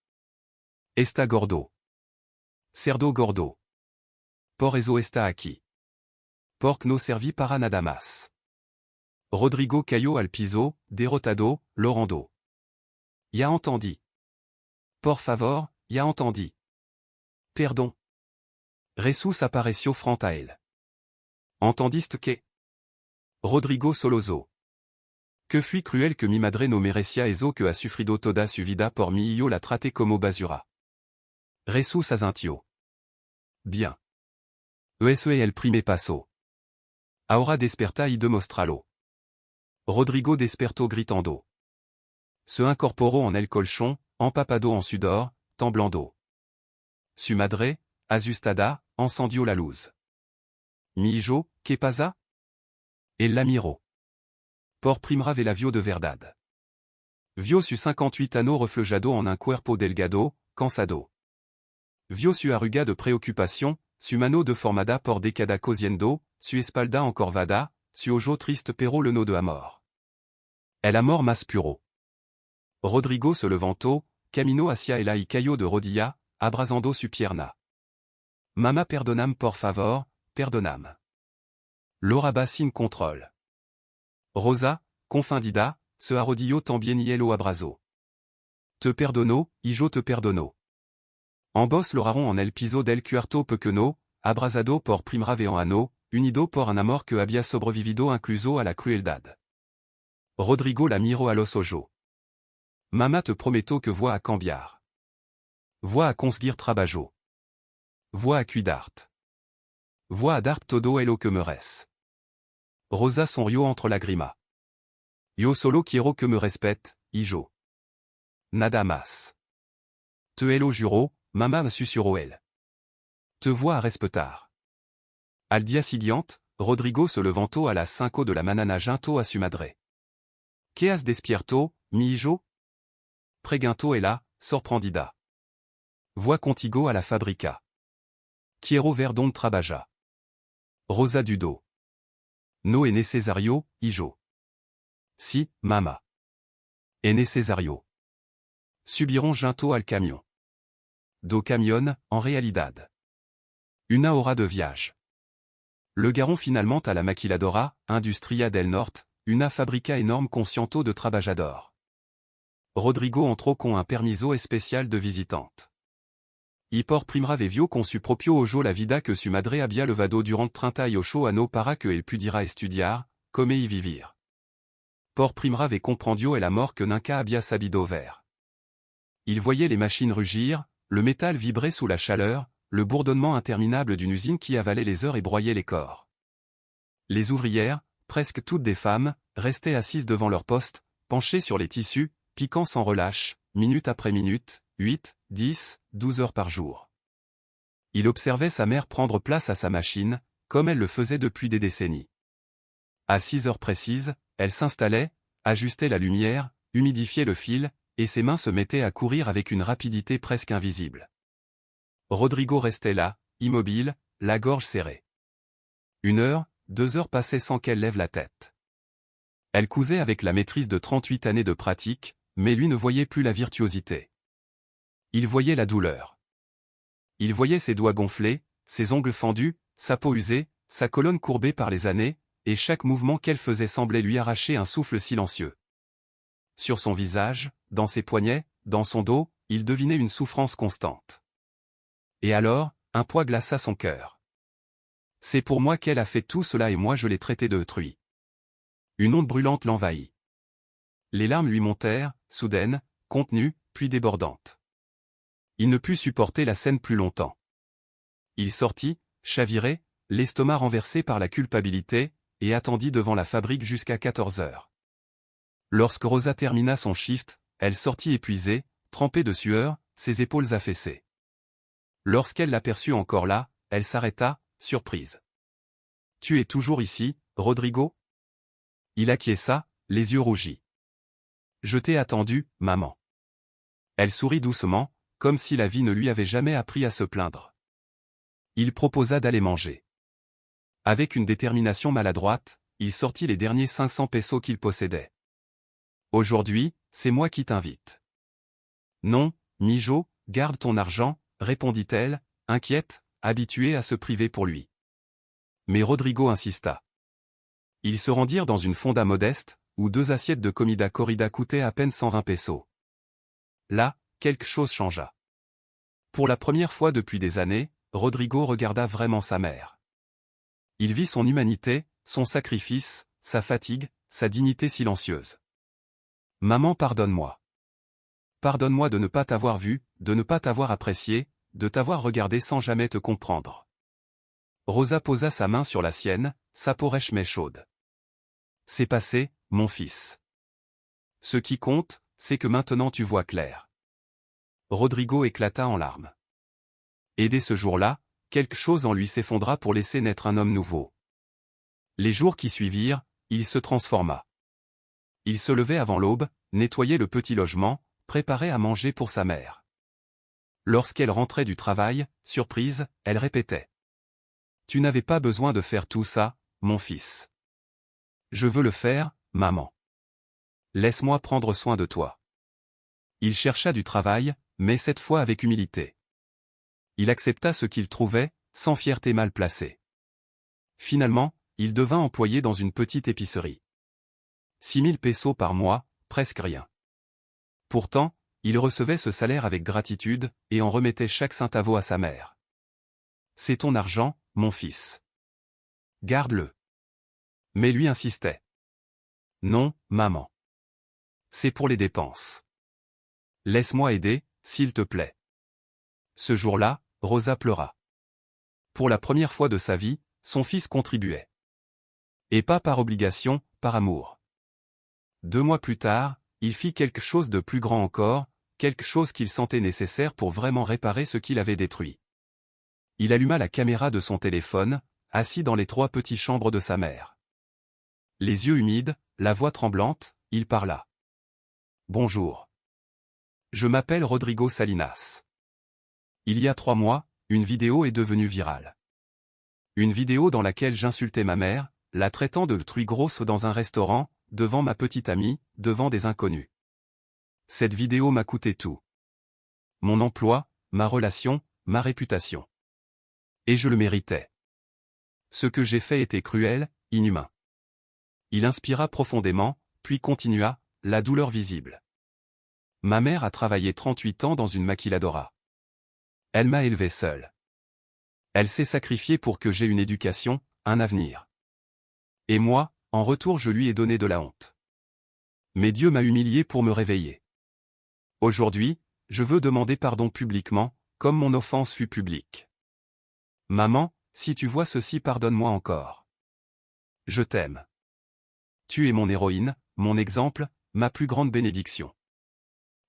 Está gordo. Cerdo gordo. Por eso está aquí. Porque no serví para nada más. Rodrigo cayó al piso, derrotado, llorando. Ya entendí. Por favor, ya entendí. Perdón. Jesús apareció frente a él. ¿Entendiste que? Rodrigo solozó. Que fui cruel que mi madre no merecía eso que ha sufrido toda su vida por mí y yo la traté como basura. Jesús asintió. Bien. Eso es el primer paso. Ahora desperta y demostralo. Rodrigo despertó gritando. Se incorporó en el colchón, empapado en sudor, temblando. Su madre, asustada, encendió la luz. Mi hijo, ¿qué pasa? Él la miró. por primera vez la vio de verdad. Vio su 58 años reflejado en un cuerpo delgado, cansado. Vio su arruga de preocupación, su mano deformada por década cosiendo, su espalda encorvada, su ojo triste pero lleno de amor. El amor más puro. Rodrigo se levantó, caminó hacia ella y cayó de rodilla, abrazando su pierna. Mamá perdonam por favor, perdonam. L'oraba sin control. Rosa, confundida, se arrodilló también y lo abrazó. Te perdono, y yo te perdono. Ambos loraron en el piso del cuarto pequeño, abrazado por primera vez en ano, unido por un amor que había sobrevivido incluso a la crueldad. Rodrigo la miró a los ojos. Mamá te prometo que voy a cambiar. Voy a conseguir trabajo. Voy a cuidarte. Voy a dar todo lo que mereces. Rosa sonrió entre lágrimas. Yo solo quiero que me respete, y yo. Nada más. Te lo juro, mamá me susurró él. Te voy a respetar. Al día siguiente, Rodrigo se levantó a las 5 de la mañana junto a su madre. ¿Qué has despierto, mi hijo? Preguntó ella, sorprendida. Voy contigo a la fábrica. Quiero ver donde trabaja. Rosa dudó. No es necesario, hijo. Si, mamá. Es necesario. Subirons junto al camión. Do camión, en realidad. Una hora de viaje. Le garon finalement à la maquiladora, Industria del Norte, una fábrica énorme con cientos de trabajadores. Rodrigo entró con un permiso especial de visitante. Y por primera vez vio con su propio ojo la vida que su madre había levado durante 38 años para que él pudiera estudiar, comer y vivir. Por primera vez comprendió el amor que nunca había sabido ver. Il voyait les machines rugir, le métal vibrer sous la chaleur, le bourdonnement interminable d'une usine qui avalait les heures et broyait les corps. Les ouvrières, presque toutes des femmes, restaient assises devant leur poste, penchées sur les tissus, piquant sans relâche, minute après minute, 8, 10, 12 heures par jour. Il observait sa mère prendre place à sa machine, comme elle le faisait depuis des décennies. À 6 heures précises, elle s'installait, ajustait la lumière, humidifiait le fil, et ses mains se mettaient à courir avec une rapidité presque invisible. Rodrigo restait là, immobile, la gorge serrée. 1 heure, 2 heures passaient sans qu'elle lève la tête. Elle cousait avec la maîtrise de 38 années de pratique, mais lui ne voyait plus la virtuosité. Il voyait la douleur. Il voyait ses doigts gonflés, ses ongles fendus, sa peau usée, sa colonne courbée par les années, et chaque mouvement qu'elle faisait semblait lui arracher un souffle silencieux. Sur son visage, dans ses poignets, dans son dos, il devinait une souffrance constante. Et alors, un poids glaça son cœur. C'est pour moi qu'elle a fait tout cela et moi je l'ai traité de truie. Une onde brûlante l'envahit. Les larmes lui montèrent, soudaines, contenues, puis débordantes. Il ne put supporter la scène plus longtemps. Il sortit, chaviré, l'estomac renversé par la culpabilité, et attendit devant la fabrique jusqu'à 14 heures. Lorsque Rosa termina son shift, elle sortit épuisée, trempée de sueur, ses épaules affaissées. Lorsqu'elle l'aperçut encore là, elle s'arrêta, surprise. « Tu es toujours ici, Rodrigo ?» Il acquiesça, les yeux rougis. « Je t'ai attendu, maman. » Elle sourit doucement, comme si la vie ne lui avait jamais appris à se plaindre. Il proposa d'aller manger. Avec une détermination maladroite, il sortit les derniers 500 pesos qu'il possédait. « Aujourd'hui, c'est moi qui t'invite. »« Non, mijo, garde ton argent, » répondit-elle, inquiète, habituée à se priver pour lui. Mais Rodrigo insista. Ils se rendirent dans une fonda modeste, où 2 assiettes de comida corrida coûtaient à peine 120 pesos. Là, quelque chose changea. Pour la première fois depuis des années, Rodrigo regarda vraiment sa mère. Il vit son humanité, son sacrifice, sa fatigue, sa dignité silencieuse. « Maman, pardonne-moi. Pardonne-moi de ne pas t'avoir vu, de ne pas t'avoir apprécié, de t'avoir regardé sans jamais te comprendre. » Rosa posa sa main sur la sienne, sa peau rêche mais chaude. « C'est passé, mon fils. Ce qui compte, c'est que maintenant tu vois clair. » Rodrigo éclata en larmes. Et dès ce jour-là, quelque chose en lui s'effondra pour laisser naître un homme nouveau. Les jours qui suivirent, il se transforma. Il se levait avant l'aube, nettoyait le petit logement, préparait à manger pour sa mère. Lorsqu'elle rentrait du travail, surprise, elle répétait. « Tu n'avais pas besoin de faire tout ça, mon fils. Je veux le faire, maman. Laisse-moi prendre soin de toi. » Il chercha du travail, mais cette fois avec humilité. Il accepta ce qu'il trouvait, sans fierté mal placée. Finalement, il devint employé dans une petite épicerie. 6000 pesos par mois, presque rien. Pourtant, il recevait ce salaire avec gratitude, et en remettait chaque centavo à sa mère. « C'est ton argent, mon fils. Garde-le. » Mais lui insistait. « Non, maman. C'est pour les dépenses. Laisse-moi aider, s'il te plaît. » Ce jour-là, Rosa pleura. Pour la première fois de sa vie, son fils contribuait. Et pas par obligation, par amour. 2 mois plus tard, il fit quelque chose de plus grand encore, quelque chose qu'il sentait nécessaire pour vraiment réparer ce qu'il avait détruit. Il alluma la caméra de son téléphone, assis dans les 3 petites chambres de sa mère. Les yeux humides, la voix tremblante, il parla. « Bonjour. Je m'appelle Rodrigo Salinas. Il y a 3 mois, une vidéo est devenue virale. Une vidéo dans laquelle j'insultais ma mère, la traitant de truie grosse dans un restaurant, devant ma petite amie, devant des inconnus. Cette vidéo m'a coûté tout. Mon emploi, ma relation, ma réputation. Et je le méritais. Ce que j'ai fait était cruel, inhumain. » Il inspira profondément, puis continua, la douleur visible. « Ma mère a travaillé 38 ans dans une maquiladora. Elle m'a élevé seule. Elle s'est sacrifiée pour que j'aie une éducation, un avenir. Et moi, en retour je lui ai donné de la honte. Mais Dieu m'a humilié pour me réveiller. Aujourd'hui, je veux demander pardon publiquement, comme mon offense fut publique. Maman, si tu vois ceci, pardonne-moi encore. Je t'aime. Tu es mon héroïne, mon exemple, ma plus grande bénédiction. »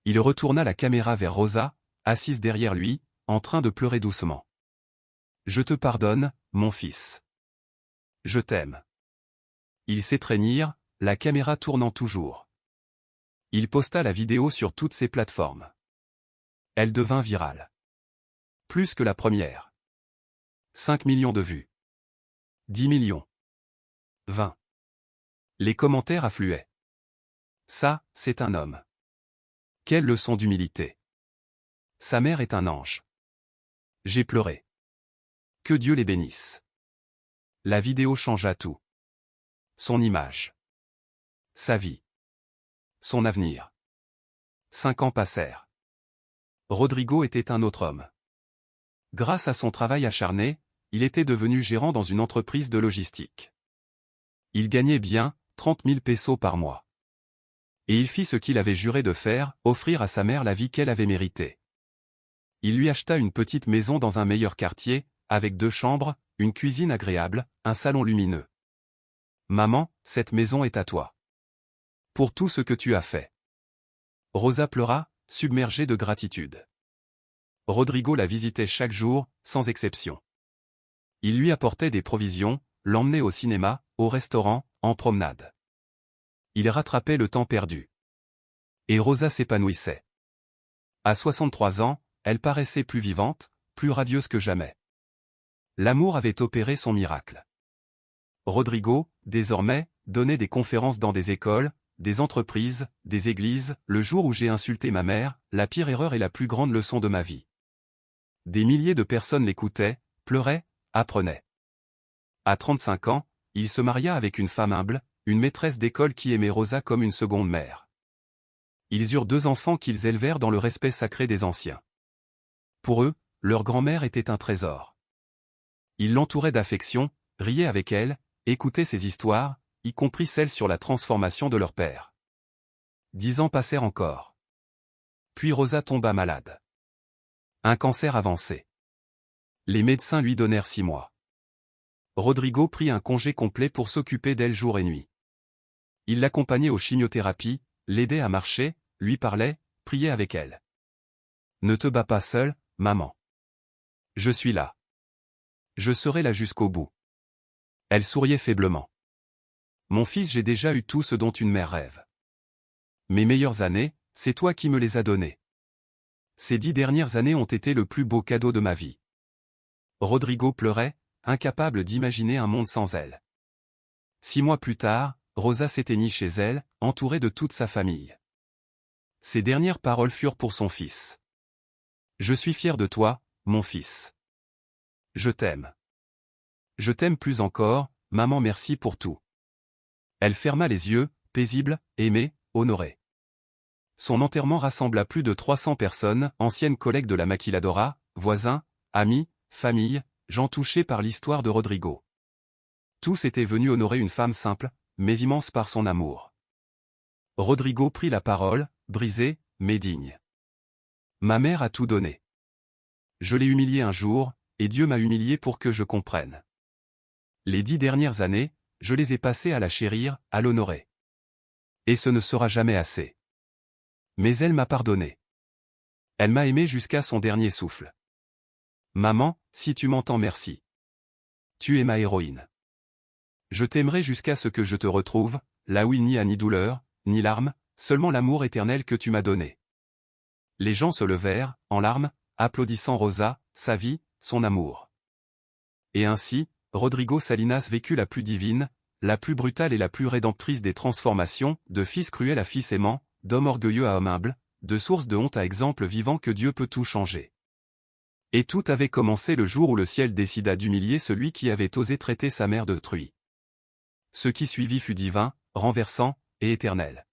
Il retourna la caméra vers Rosa, assise derrière lui, en train de pleurer doucement. « Je te pardonne, mon fils. Je t'aime. » Ils s'étreignirent, la caméra tournant toujours. Il posta la vidéo sur toutes ses plateformes. Elle devint virale. Plus que la première. 5 millions de vues. 10 millions. 20. Les commentaires affluaient. Ça, c'est un homme. Quelle leçon d'humilité. Sa mère est un ange. J'ai pleuré. Que Dieu les bénisse. La vidéo changea tout. Son image. Sa vie. Son avenir. 5 ans passèrent. Rodrigo était un autre homme. Grâce à son travail acharné, il était devenu gérant dans une entreprise de logistique. Il gagnait bien, 30 000 pesos par mois. Et il fit ce qu'il avait juré de faire, offrir à sa mère la vie qu'elle avait méritée. Il lui acheta une petite maison dans un meilleur quartier, avec 2 chambres, une cuisine agréable, un salon lumineux. « Maman, cette maison est à toi. Pour tout ce que tu as fait. » Rosa pleura, submergée de gratitude. Rodrigo la visitait chaque jour, sans exception. Il lui apportait des provisions, l'emmenait au cinéma, au restaurant, en promenade. Il rattrapait le temps perdu. Et Rosa s'épanouissait. À 63 ans, elle paraissait plus vivante, plus radieuse que jamais. L'amour avait opéré son miracle. Rodrigo, désormais, donnait des conférences dans des écoles, des entreprises, des églises. « Le jour où j'ai insulté ma mère, la pire erreur et la plus grande leçon de ma vie. » Des milliers de personnes l'écoutaient, pleuraient, apprenaient. À 35 ans, il se maria avec une femme humble, une maîtresse d'école qui aimait Rosa comme une seconde mère. Ils eurent 2 enfants qu'ils élevèrent dans le respect sacré des anciens. Pour eux, leur grand-mère était un trésor. Ils l'entouraient d'affection, riaient avec elle, écoutaient ses histoires, y compris celles sur la transformation de leur père. 10 ans passèrent encore. Puis Rosa tomba malade. Un cancer avancé. Les médecins lui donnèrent 6 mois. Rodrigo prit un congé complet pour s'occuper d'elle jour et nuit. Il l'accompagnait aux chimiothérapies, l'aidait à marcher, lui parlait, priait avec elle. « Ne te bats pas seule, maman. Je suis là. Je serai là jusqu'au bout. » Elle souriait faiblement. « Mon fils, j'ai déjà eu tout ce dont une mère rêve. Mes meilleures années, c'est toi qui me les as données. Ces 10 dernières années ont été le plus beau cadeau de ma vie. Rodrigo pleurait, incapable d'imaginer un monde sans elle. 6 mois plus tard, Rosa s'éteignit chez elle, entourée de toute sa famille. Ses dernières paroles furent pour son fils. « Je suis fier de toi, mon fils. Je t'aime. Je t'aime plus encore, maman, merci pour tout. » Elle ferma les yeux, paisible, aimée, honorée. Son enterrement rassembla plus de 300 personnes, anciennes collègues de la Maquiladora, voisins, amis, famille, gens touchés par l'histoire de Rodrigo. Tous étaient venus honorer une femme simple, mais immense par son amour. Rodrigo prit la parole, brisé, mais digne. Ma mère a tout donné. Je l'ai humiliée un jour, et Dieu m'a humilié pour que je comprenne. Les 10 dernières années, je les ai passées à la chérir, à l'honorer. Et ce ne sera jamais assez. Mais elle m'a pardonné. Elle m'a aimé jusqu'à son dernier souffle. Maman, si tu m'entends, merci. Tu es ma héroïne. Je t'aimerai jusqu'à ce que je te retrouve, là où il n'y a ni douleur, ni larmes, seulement l'amour éternel que tu m'as donné. Les gens se levèrent, en larmes, applaudissant Rosa, sa vie, son amour. Et ainsi, Rodrigo Salinas vécut la plus divine, la plus brutale et la plus rédemptrice des transformations, de fils cruel à fils aimant, d'homme orgueilleux à homme humble, de source de honte à exemple vivant que Dieu peut tout changer. Et tout avait commencé le jour où le ciel décida d'humilier celui qui avait osé traiter sa mère de truie. Ce qui suivit fut divin, renversant, et éternel.